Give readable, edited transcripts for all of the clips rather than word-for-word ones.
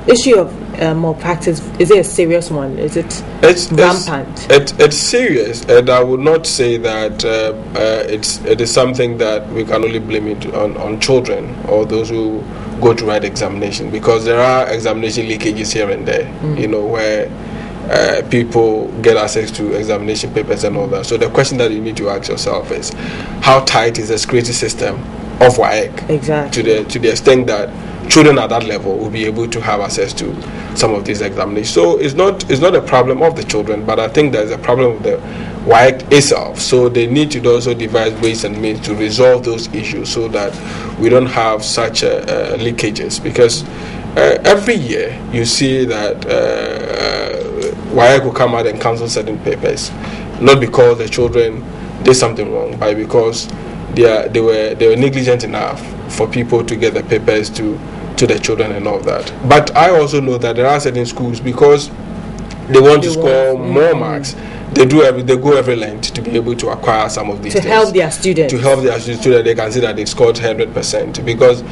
issue of malpractice, is it a serious one? Is it rampant? It's serious, and I would not say that it is something that we can only blame it on children or those who go to write examination, because there are examination leakages here and there, where people get access to examination papers and all that. So the question that you need to ask yourself is, how tight is the security system of WAEC? Exactly. To the extent that children at that level will be able to have access to some of these examinations. So it's not a problem of the children, but I think there's a problem with the WAEC itself. So they need to also devise ways and means to resolve those issues so that we don't have such leakages. Because every year you see that WAEC will come out and cancel certain papers, not because the children did something wrong, but because they were negligent enough for people to get the papers to the children and all that. But I also know that there are certain schools, because they want to score more marks, they go every length to be able to acquire some of these things. To help their students. So that they can see that they scored 100%. Because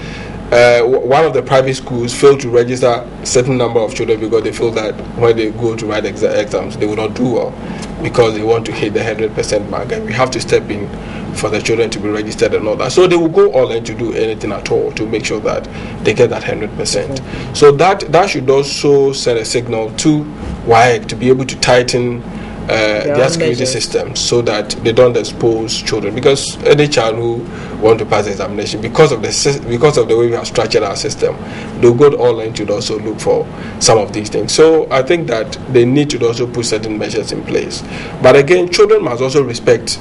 one of the private schools failed to register a certain number of children because they feel that when they go to write exams, they will not do well, because they want to hit the 100% mark, and we have to step in for the children to be registered and all that. So they will go all in to do anything at all to make sure that they get that 100%. So that should also send a signal to WAEC to be able to tighten their security system, so that they don't expose children, because any child who want to pass the examination, because of the way we have structured our system, they'll go all in to also look for some of these things. So I think that they need to also put certain measures in place. But again, children must also respect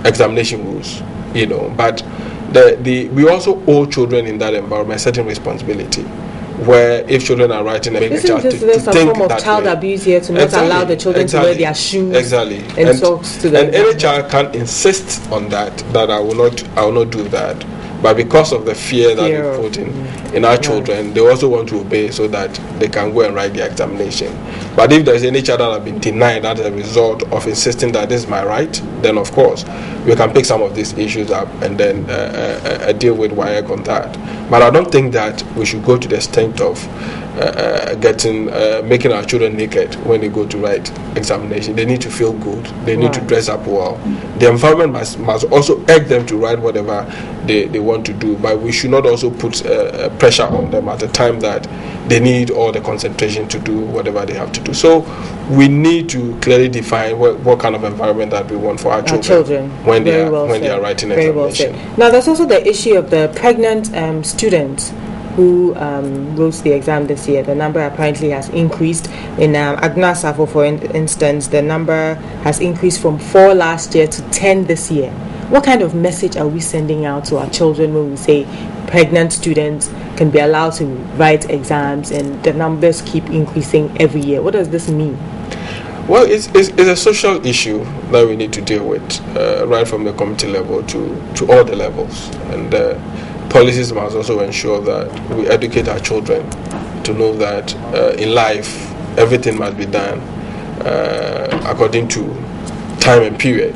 examination rules, but we also owe children in that environment a certain responsibility, where if children are writing and make a child to think form of child abuse here to not allow the children to wear their shoes and socks to them. And any child can insist on that I will not do that. But because of the fear that we put in our children, they also want to obey so that they can go and write the examination. But if there's any child that has been denied as a result of insisting that this is my right, then of course we can pick some of these issues up and then deal with WAEC on that. But I don't think that we should go to the extent of making our children naked when they go to write examination. They need to feel good. They need to dress up well. The environment must also urge them to write whatever they want to do. But we should not also put pressure on them at the time that they need all the concentration to do whatever they have to do. So we need to clearly define what kind of environment that we want for our children when they are writing examination. Now there's also the issue of the pregnant students who wrote the exam this year. The number apparently has increased. In Agna Safo, for instance, the number has increased from 4 last year to 10 this year. What kind of message are we sending out to our children when we say pregnant students can be allowed to write exams and the numbers keep increasing every year? What does this mean? Well, it's a social issue that we need to deal with, right from the community level to all the levels. And policies must also ensure that we educate our children to know that in life everything must be done according to time and period.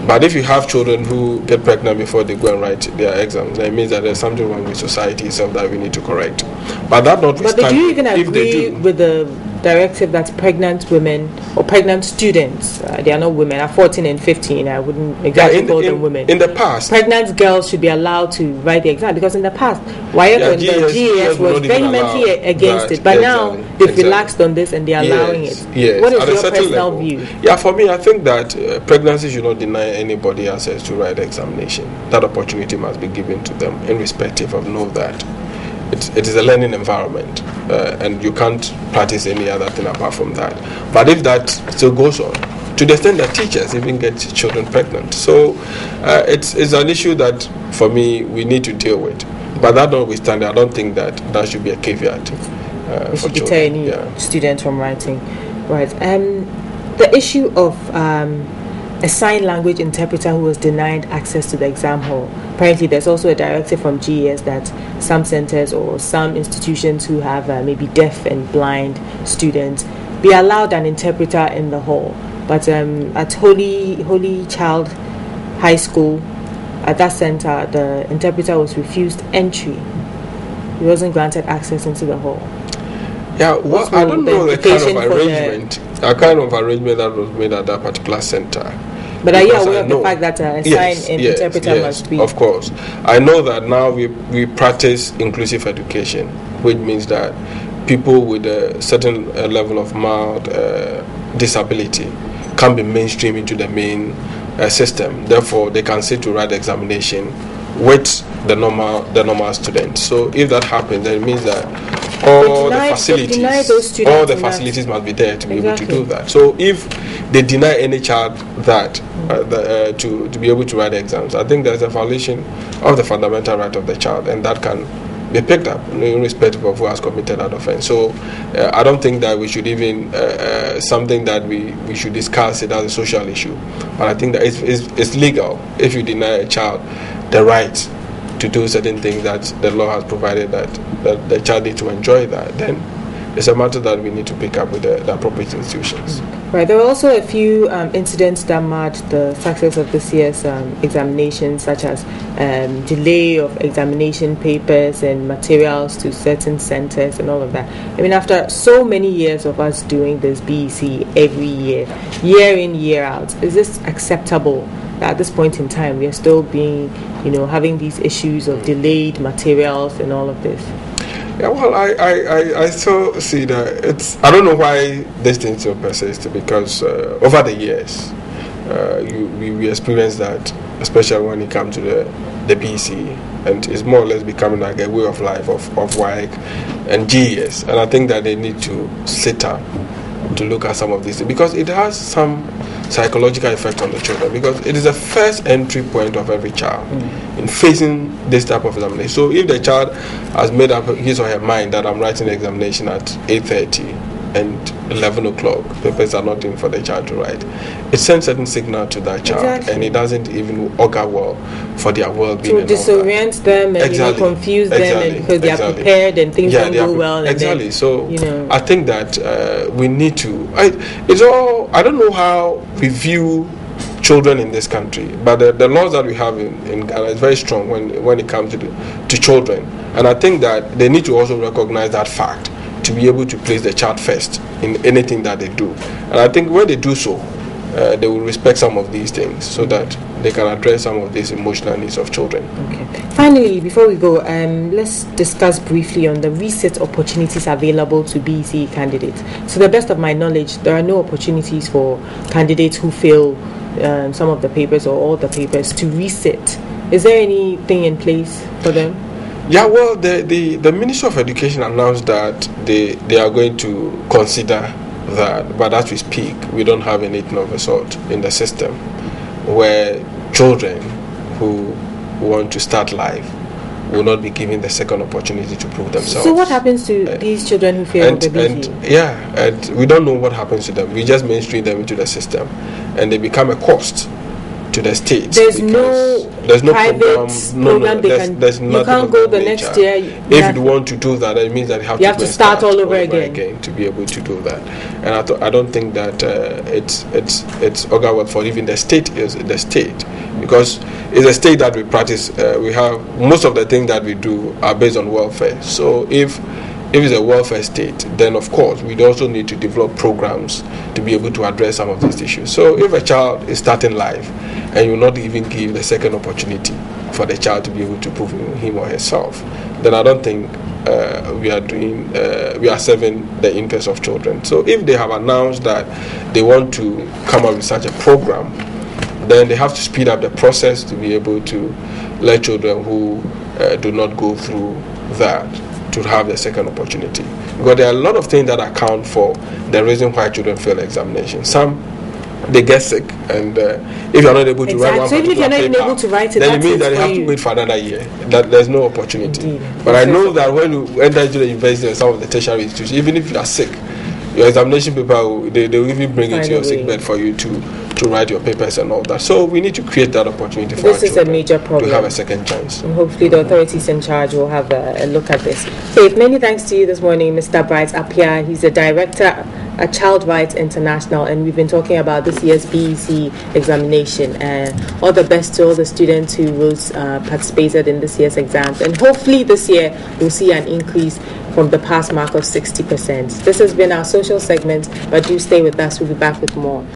But if you have children who get pregnant before they go and write their exams, that means that there's something wrong with society itself that we need to correct. But that notwithstanding, but do you even agree with the directive that pregnant women or pregnant students, they are not women, are 14 and 15, I wouldn't exactly call them women. In the past, pregnant girls should be allowed to write the exam, because in the past, the GES was vehemently against it, but now they've relaxed on this and they're allowing it. Yes. What is your personal view? Yeah, for me, I think that pregnancy should not deny anybody access to write the examination. That opportunity must be given to them, irrespective of that. It is a learning environment, and you can't practice any other thing apart from that. But if that still goes on, to the extent that teachers even get children pregnant, so it's an issue that, for me, we need to deal with. But that notwithstanding, I don't think that should be a caveat. We should deter any student from writing. Right. The issue of a sign language interpreter who was denied access to the exam hall. Apparently, there's also a directive from GES that some centers or some institutions who have maybe deaf and blind students be allowed an interpreter in the hall. But at Holy Child High School, at that center, the interpreter was refused entry. He wasn't granted access into the hall. Yeah, well, I don't know the kind of arrangement. A kind of arrangement that was made at that particular center. But are you aware of the fact that a sign interpreter must be? Of course. I know that now we practice inclusive education, which means that people with a certain level of mild disability can be mainstreamed into the main system. Therefore, they can sit to write the examination with the normal students. So if that happens, then it means that all the facilities must be there to be able to do that. So if they deny any child that to be able to write the exams, I think there's a violation of the fundamental right of the child, and that can be picked up irrespective of who has committed that offense. So I don't think that we should even something that we should discuss it as a social issue, but I think that it's legal if you deny a child the right to do certain things that the law has provided that the child needs to enjoy that, then it's a matter that we need to pick up with the appropriate institutions. Right. There were also a few incidents that marred the success of this year's examinations, such as delay of examination papers and materials to certain centers and all of that. I mean, after so many years of us doing this BECE every year, year in, year out, is this acceptable that at this point in time we are still being, having these issues of delayed materials and all of this? Yeah, well, I still see that I don't know why this thing still persists, because over the years we experience that, especially when it comes to the BECE, and it's more or less becoming like a way of life of WAEC and GES, and I think that they need to sit up to look at some of these things, because it has some psychological effect on the children, because it is the first entry point of every child in facing this type of examination. So if the child has made up his or her mind that I'm writing the examination at 8:30 and 11 o'clock, papers are not in for the child to write, it sends a certain signal to that child, and it doesn't even augur well for their well-being. To disorient them and confuse them, and because they are prepared and things don't go well. Exactly. So I think that we need to. I don't know how we view children in this country, but the laws that we have in Ghana is very strong when it comes to children, and I think that they need to also recognize that fact, to be able to place the child first in anything that they do. And I think when they do so, they will respect some of these things so that they can address some of these emotional needs of children. Okay. Finally, before we go, let's discuss briefly on the reset opportunities available to BECE candidates. To the best of my knowledge, there are no opportunities for candidates who fail some of the papers or all the papers to reset. Is there anything in place for them? Yeah, well, the Ministry of Education announced that they are going to consider that, but as we speak, we don't have anything of a sort in the system where children who want to start life will not be given the second opportunity to prove themselves. So what happens to these children who fail the BECE? And we don't know what happens to them. We just mainstream them into the system, and they become a cost to the state. There's no private program. There's nothing. You can't go the next year. If you want to do that, it means that you have to start all over again to be able to do that. And I don't think that it's augur for even the state is the state, because it's a state that we practice. We have most of the things that we do are based on welfare. So if it's a welfare state, then of course we also need to develop programs to be able to address some of these issues. So if a child is starting life and you not even give the second opportunity for the child to be able to prove him or herself, then I don't think we are serving the interests of children. So if they have announced that they want to come up with such a program, then they have to speed up the process to be able to let children who do not go through that to have the second opportunity. Because there are a lot of things that account for the reason why children fail examination. Some, they get sick, and if you are not able to write one, so even if you're not even able to write it, then it means that you have to wait for another year. That there's no opportunity. Indeed. But I know that when you enter into the university and some of the tertiary institutions, even if you are sick, your examination paper they will even bring it to your sick bed for you to write your papers and all that. So we need to create that opportunity for our children. This is a major problem. To have a second chance. And hopefully the authorities in charge will have a look at this. Faith, many thanks to you this morning, Mr. Bright Appiah. He's the Director a Child Rights International, and we've been talking about this year's BECE examination. All the best to all the students who participated in this year's exams, and hopefully this year we'll see an increase from the pass mark of 60%. This has been our social segment, but do stay with us. We'll be back with more.